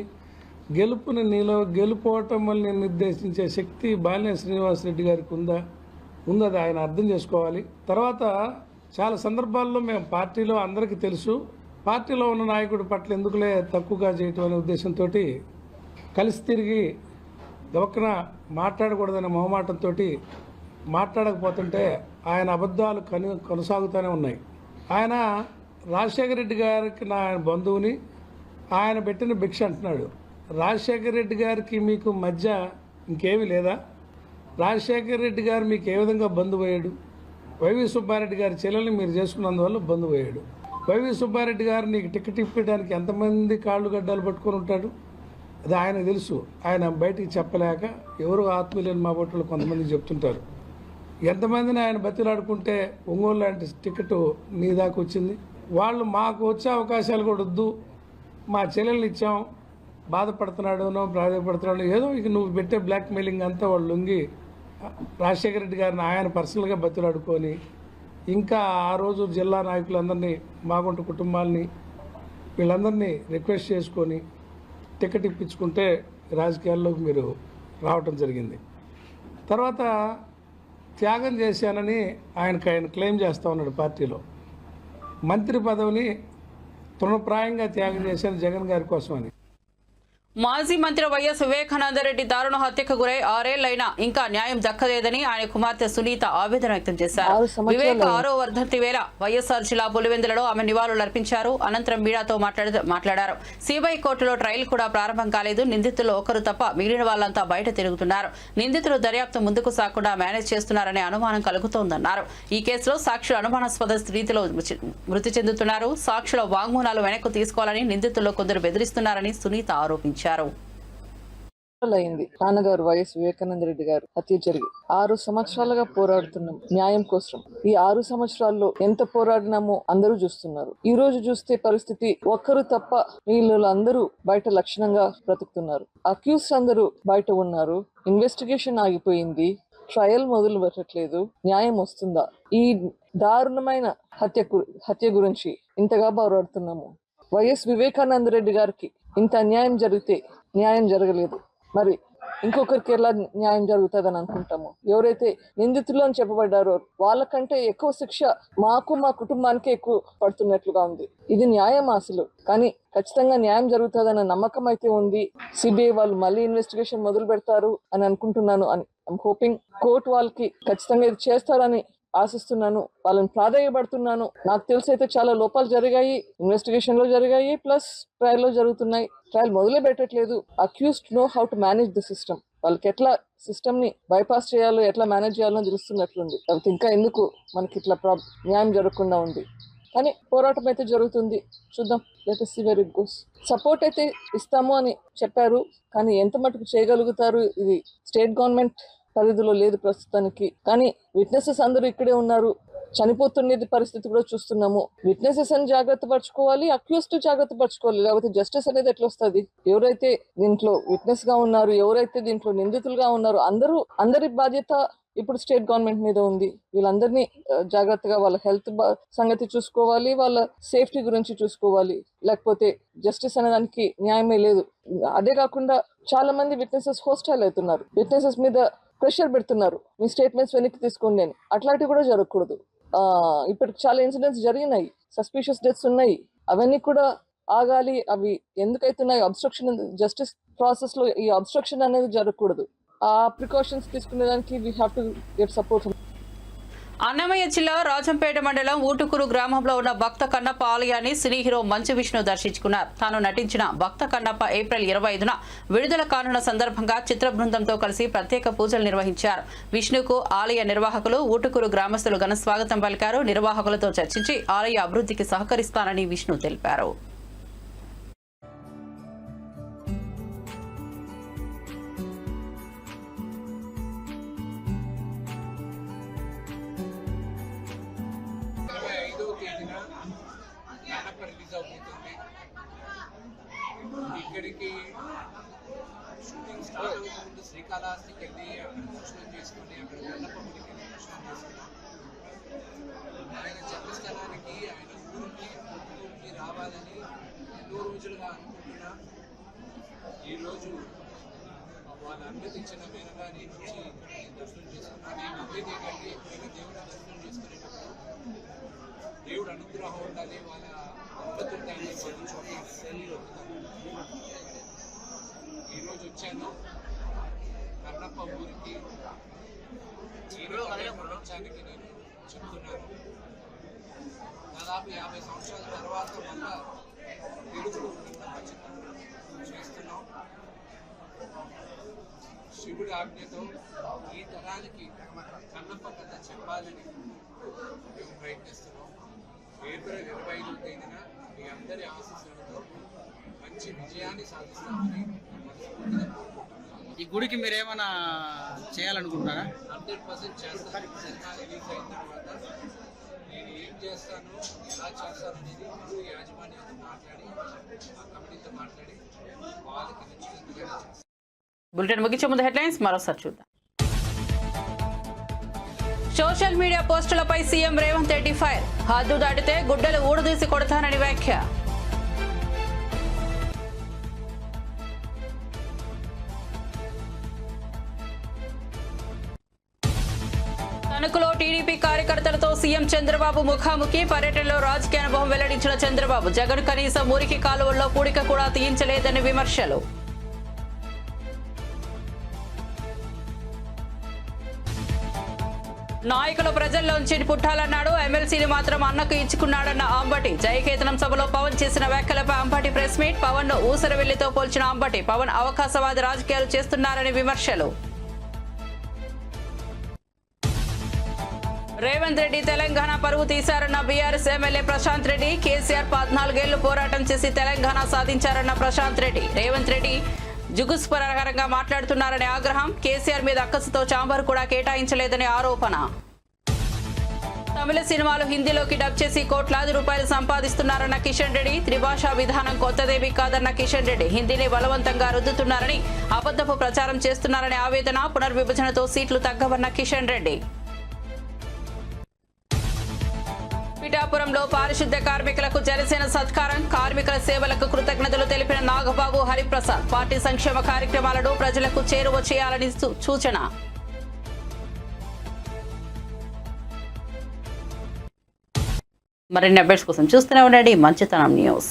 గెలుపోవటం నిర్దేశించే శక్తి బాలినేని శ్రీనివాసరెడ్డి గారికి ఉందా? అది ఆయన అర్థం చేసుకోవాలి. తర్వాత చాలా సందర్భాల్లో మేము పార్టీలో అందరికీ తెలుసు, పార్టీలో ఉన్న నాయకుడి పట్ల ఎందుకులే తక్కువగా చేయటం అనే ఉద్దేశంతో కలిసి తిరిగి దొక్కన మాట్లాడకూడదనే మొహమాటంతో మాట్లాడకపోతుంటే ఆయన అబద్ధాలు కొనసాగుతూనే ఉన్నాయి. ఆయన రాజశేఖర రెడ్డి గారికి నా బంధువుని, ఆయన పెట్టిన భిక్ష అంటున్నాడు. రాజశేఖర రెడ్డి గారికి మీకు మధ్య ఇంకేమీ లేదా? రాజశేఖర రెడ్డి గారు మీకు ఏ విధంగా బంధువు అయ్యాడు? వైవి సుబ్బారెడ్డి గారి చెల్లెల్ని మీరు చేసుకున్నందువల్ల బంధువు అయ్యాడు. వైవి సుబ్బారెడ్డి గారు నీకు టికెట్ ఇప్పడానికి ఎంతమంది కాళ్ళు గడ్డాలు పట్టుకొని ఉంటాడు? అది ఆయనకు తెలుసు. ఆయన బయటికి చెప్పలేక ఎవరు ఆత్మీయులేని మా బొట్టులు కొంతమంది చెప్తుంటారు. ఎంతమందిని ఆయన బతిలాడుకుంటే ఒంగోలు లాంటి టికెట్ నీ దాకా వచ్చింది. వాళ్ళు మాకు వచ్చే అవకాశాలు కూడా వద్దు, మా చెల్లెల్ని ఇచ్చాం, బాధపడుతున్నాడునో బాధపడుతున్నాడు ఏదో ఇక నువ్వు పెట్టే బ్లాక్ మెయిలింగ్ అంతా వాళ్ళు లొంగి రాజశేఖర రెడ్డి గారిని ఆయన పర్సనల్గా బతిలాడుకొని ఇంకా ఆ రోజు జిల్లా నాయకులందరినీ, మాగుంట కుటుంబాలని వీళ్ళందరినీ రిక్వెస్ట్ చేసుకొని టికెట్ ఇప్పించుకుంటే రాజకీయాల్లోకి మీరు రావటం జరిగింది. తర్వాత త్యాగం చేశానని ఆయన క్లెయిమ్ చేస్తూ ఉన్నాడు పార్టీలో. మంత్రి పదవిని తృణప్రాయంగా త్యాగం చేశాను జగన్ గారి కోసం అని. మాజీ మంత్రి వైఎస్ వివేకానందరెడ్డి దారుణ హత్యకు గురై 6 ఏళ్లైనా ఇంకా న్యాయం దక్కలేదని ఆయన కుమార్తె సునీత ఆవేదన వ్యక్తం చేశారు. వివేక్ 6వ వర్ధంతి వేళ వైఎస్ఆర్ జిల్లా పులివెందులలో ఆమె నివాళులర్పించారు. అనంతరం మీడియాతో మాట్లాడారు. సిబిఐ కోర్టులో ట్రయల్ కూడా ప్రారంభం కాలేదు. నిందితుల్లో ఒకరు తప్ప మిగిలిన వాళ్ళంతా బయట తిరుగుతున్నారు. నిందితులు దర్యాప్తు ముందుకు సాగకుండా మేనేజ్ చేస్తున్నారనే అనుమానం కలుగుతోందన్నారు. ఈ కేసులో సాక్షులు అనుమానాస్పద స్థితిలో మృతి చెందుతున్నారు. సాక్షుల వాంగ్మూలాలు వెనక్కు తీసుకోవాలని నిందితుల్లో కొందరు బెదిరిస్తున్నారని సునీత ఆరోపించారు. అయింది. నాన్నగారు వైఎస్ వివేకానంద రెడ్డి గారు హత్య జరిగి 6 సంవత్సరాలుగా పోరాడుతున్నాం న్యాయం కోసం. ఈ 6 సంవత్సరాల్లో ఎంత పోరాడినామో అందరూ చూస్తున్నారు. ఈ రోజు చూస్తే పరిస్థితి ఒక్కరు తప్ప వీళ్ళందరూ బయట లక్షణంగా బ్రతుకుతున్నారు. అక్యూస్ అందరూ బయట ఉన్నారు. ఇన్వెస్టిగేషన్ ఆగిపోయింది. ట్రయల్ మొదలు పెట్టట్లేదు. న్యాయం వస్తుందా? ఈ దారుణమైన హత్య గురించి ఇంతగా పోరాడుతున్నాము. వైఎస్ వివేకానంద రెడ్డి గారికి ఇంత అన్యాయం జరిగితే న్యాయం జరగలేదు, మరి ఇంకొకరికి ఎలా న్యాయం జరుగుతుందని అనుకుంటాము. ఎవరైతే నిందితులు అని చెప్పబడ్డారో వాళ్ళకంటే ఎక్కువ శిక్ష మాకు, మా కుటుంబానికి ఎక్కువ పడుతున్నట్లుగా ఉంది. ఇది న్యాయం అసలు. కానీ ఖచ్చితంగా న్యాయం జరుగుతుందన్న నమ్మకం అయితే ఉంది. సిబిఐ వాళ్ళు మళ్ళీ ఇన్వెస్టిగేషన్ మొదలు పెడతారు అని అనుకుంటున్నాను. ఐఎమ్ హోపింగ్ కోర్టు వాళ్ళకి ఖచ్చితంగా ఇది చేస్తారని ఆశిస్తున్నాను. వాళ్ళని ప్రాధాన్యపడుతున్నాను. నాకు తెలిసి అయితే చాలా లోపాలు జరిగాయి, ఇన్వెస్టిగేషన్ లో జరిగాయి, ప్లస్ ట్రయల్ లో జరుగుతున్నాయి. ట్రయల్ మొదలే పెట్టట్లేదు. Accused know how to manage the system. వాళ్ళకి ఎట్లా సిస్టమ్ ని బైపాస్ చేయాలో, ఎట్లా మేనేజ్ చేయాలో తెలుస్తున్నట్లుంది. కాబట్టి ఇంకా ఎందుకు మనకి ఇట్లా న్యాయం జరగకుండా ఉంది. కానీ పోరాటం అయితే జరుగుతుంది. చూద్దాం. Let us see where it goes. Support అయితే ఇస్తాము అని చెప్పారు, కానీ ఎంత మటుకు చేయగలుగుతారు ఇది స్టేట్ గవర్నమెంట్ పరిధిలో లేదు ప్రస్తుతానికి. కానీ విట్నెసెస్ అందరూ ఇక్కడే ఉన్నారు. చనిపోతున్నది పరిస్థితి కూడా చూస్తున్నాము. విట్నెసెస్ అని జాగ్రత్త పరచుకోవాలి, అక్యూస్డ్ జాగ్రత్త పరచుకోవాలి. లేకపోతే జస్టిస్ అనేది ఎట్లా వస్తుంది? ఎవరైతే దీంట్లో విట్నెస్ గా ఉన్నారు, ఎవరైతే దీంట్లో నిందితులుగా ఉన్నారు, అందరి బాధ్యత ఇప్పుడు స్టేట్ గవర్నమెంట్ మీద ఉంది. వీళ్ళందరినీ జాగ్రత్తగా వాళ్ళ హెల్త్ సంగతి చూసుకోవాలి, వాళ్ళ సేఫ్టీ గురించి చూసుకోవాలి. లేకపోతే జస్టిస్ అనేదానికి న్యాయమే లేదు. అదే కాకుండా చాలా మంది విట్నెసెస్ హోస్టైల్ అవుతున్నారు. విట్నెసెస్ మీద ప్రెషర్ పెడుతున్నారు, మీ స్టేట్మెంట్స్ వెనక్కి తీసుకోండి అని. అట్లాంటివి కూడా జరగకూడదు. ఇప్పటికి చాలా ఇన్సిడెంట్స్ జరిగినాయి, సస్పిషియస్ డెత్స్ ఉన్నాయి. అవన్నీ కూడా ఆగాలి. అవి ఎందుకైతున్నాయి? అబ్స్ట్రక్షన్ జస్టిస్ ప్రాసెస్ లో ఈ అబ్స్ట్రక్షన్ అనేది జరగకూడదు. ఆ ప్రికాషన్స్ తీసుకునేదానికి we have to get support. Annamayya జిల్లా రాజంపేట మండలం ఊటుకూరు గ్రామంలో ఉన్న భక్త కన్నప్ప ఆలయాన్ని సినీ హీరో మంచు విష్ణు దర్శించుకున్నారు. తాను నటించిన భక్త కన్నప్ప ఏప్రిల్ 25న విడుదల కానున్న సందర్భంగా చిత్ర బృందంతో కలిసి ప్రత్యేక పూజలు నిర్వహించారు. విష్ణుకు ఆలయ నిర్వాహకులు, ఊటుకూరు గ్రామస్తులు ఘన స్వాగతం పలికారు. నిర్వాహకులతో చర్చించి ఆలయ అభివృద్ధికి సహకరిస్తానని విష్ణు తెలిపారు. ఇక్కడికి షూటింగ్ స్టార్ట్ అవుతుంది శ్రీకాళహస్తికి వెళ్ళి అక్కడ దర్శనం చేసుకుని అక్కడ గన్నపల్లికి వెళ్ళి దర్శనం చేసుకున్నాం. ఆయన జన్మస్థలానికి ఆయన ఊరికి రావాలని ఎన్నో రోజులుగా అనుకుంటున్నా. ఈరోజు వాళ్ళ అనుమతి ఇచ్చిన మేరగా నేను వచ్చి దర్శనం చేసుకున్నాను. నేను నమ్మేది ఏంటంటే ఎప్పుడైనా దేవుడు దర్శనం చేసుకునేటప్పుడు దేవుడు అనుగ్రహం ఉండాలి, వాళ్ళ అనుమతి ఉండాలి, వాళ్ళ చోట్ల శైలి అవుతాను. ఈరోజు వచ్చాను కన్నప్ప ఊరికి. ఈరోజు ప్రపంచానికి నేను చెప్తున్నాను, దాదాపు 50 సంవత్సరాల తర్వాత మళ్ళా తెలుగులో కన్నప్ప చిత్రం చేస్తున్నాం. శివుడి ఆజ్ఞతో ఈ తరానికి కన్నప్ప కథ చెప్పాలని మేము ప్రయత్నిస్తున్నాం. ఏప్రిల్ 25వ తేదీన మీ అందరి ఆశీస్సులతో మంచి విజయాన్ని సాధిస్తామని మనస్ఫూర్తిగా కోరుకుంటున్నాను. ఈ గుడికి మీరు ఏమైనా చేయాలనుకుంటున్నారా? 100% చేస్తాను. సినిమా రిలీజ్ అయిన తర్వాత నేను ఏం చేస్తాను, ఎలా చేస్తాను అనేది గుడి యాజమాన్యంతో మాట్లాడి, ఆ కమిటీతో మాట్లాడి వాళ్ళకి నచ్చినట్టుగా చేస్తాను. బులెటిన్ ముగించే ముందు హెడ్లైన్స్ మరోసారి చూద్దాం. సోషల్ మీడియా పోస్టులపై సీఎం రేవంత్ రెడ్డి ఫైర్. హద్దు దాటితే గుడ్డలు ఊడదీసి కొడతానని వ్యాఖ్య. తణుకులో టీడీపీ కార్యకర్తలతో సీఎం చంద్రబాబు ముఖాముఖి. పర్యటనలో రాజకీయ అనుభవం వెల్లడించిన చంద్రబాబు. జగన్ కనీసం మురికి కాలువల్లో పూడిక కూడా తీయించలేదని విమర్శలు. నాయకులు ప్రజల్లోంచి పుట్టాలన్నాడు, ఎమ్మెల్సీని మాత్రం అన్నకు ఇచ్చుకున్నాడన్న అంబటి. జయకేతనం సభలో పవన్ చేసిన వ్యాఖ్యలపై అంబటి ప్రెస్ మీట్. పవన్ ను ఊసరవెల్లితో పోల్చిన అంబటి. పవన్ అవకాశవాద రాజకీయాలు చేస్తున్నారని విమర్శలు. రేవంత్ రెడ్డి తెలంగాణ పరువు తీశారన్న బీఆర్ఎస్ ఎమ్మెల్యే ప్రశాంత్ రెడ్డి. కేసీఆర్ 14 ఏళ్లు పోరాటం చేసి తెలంగాణ సాధించారన్న ప్రశాంత్ రెడ్డి. రేవంత్ రెడ్డి జుగుస్పరకరంగా మాట్లాడుతున్నారనే ఆగ్రహం. కేసీఆర్ మీద అక్కసుతో చాంబర్ కూడా కేటాయించలేదని ఆరోపణ. తమిళ సినిమాలు హిందీలోకి డబ్ చేసి కోట్లాది రూపాయలు సంపాదిస్తున్నారన్న కిషన్ రెడ్డి. త్రిభాషా విధానం కొత్తదేమీ కాదన్న కిషన్ రెడ్డి. హిందీని బలవంతంగా రుద్దుతున్నారని, అబద్ధపు ప్రచారం చేస్తున్నారనే ఆవేదన. పునర్విభజనతో సీట్లు తగ్గవన్న కిషన్ రెడ్డి. పిఠాపురంలో పారిశుద్ధ్య కార్మికులకు జనసేన సత్కారం. కార్మికుల సేవలకు కృతజ్ఞతలు తెలిపిన నాగబాబు, హరిప్రసాద్. పార్టీ సంక్షేమ కార్యక్రమాలను ప్రజలకు చేరువ చేయాలని సూచన. మరిన్ని అప్డేట్స్ కోసం చూస్తూనే ఉండండి మంచితనం న్యూస్.